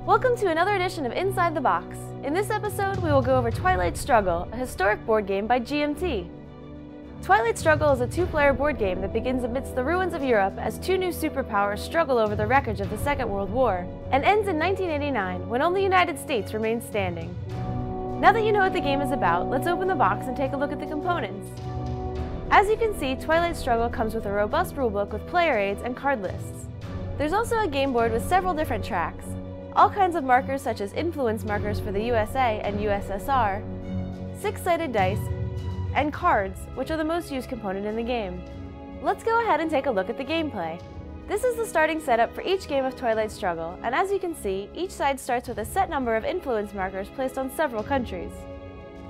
Welcome to another edition of Inside the Box. In this episode, we will go over Twilight Struggle, a historic board game by GMT. Twilight Struggle is a two-player board game that begins amidst the ruins of Europe as two new superpowers struggle over the wreckage of the Second World War, and ends in 1989 when only the United States remains standing. Now that you know what the game is about, let's open the box and take a look at the components. As you can see, Twilight Struggle comes with a robust rulebook with player aids and card lists. There's also a game board with several different tracks, all kinds of markers such as influence markers for the USA and USSR, six-sided dice, and cards, which are the most used component in the game. Let's go ahead and take a look at the gameplay. This is the starting setup for each game of Twilight Struggle, and as you can see, each side starts with a set number of influence markers placed on several countries.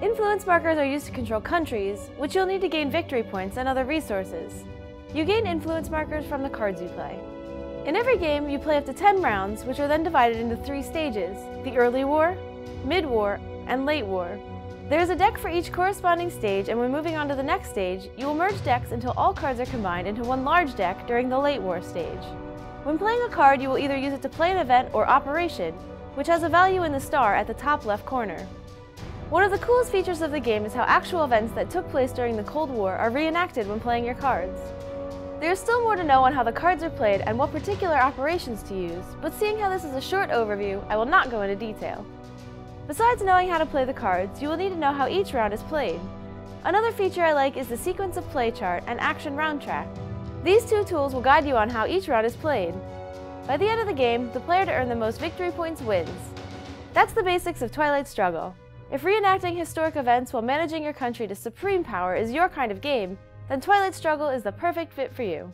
Influence markers are used to control countries, which you'll need to gain victory points and other resources. You gain influence markers from the cards you play. In every game, you play up to 10 rounds, which are then divided into 3 stages: the early war, mid-war, and late war. There is a deck for each corresponding stage, and when moving on to the next stage, you will merge decks until all cards are combined into one large deck during the late war stage. When playing a card, you will either use it to play an event or operation, which has a value in the star at the top left corner. One of the coolest features of the game is how actual events that took place during the Cold War are reenacted when playing your cards. There is still more to know on how the cards are played and what particular operations to use, but seeing how this is a short overview, I will not go into detail. Besides knowing how to play the cards, you will need to know how each round is played. Another feature I like is the sequence of play chart and action round track. These two tools will guide you on how each round is played. By the end of the game, the player to earn the most victory points wins. That's the basics of Twilight Struggle. If reenacting historic events while managing your country to supreme power is your kind of game, then Twilight Struggle is the perfect fit for you.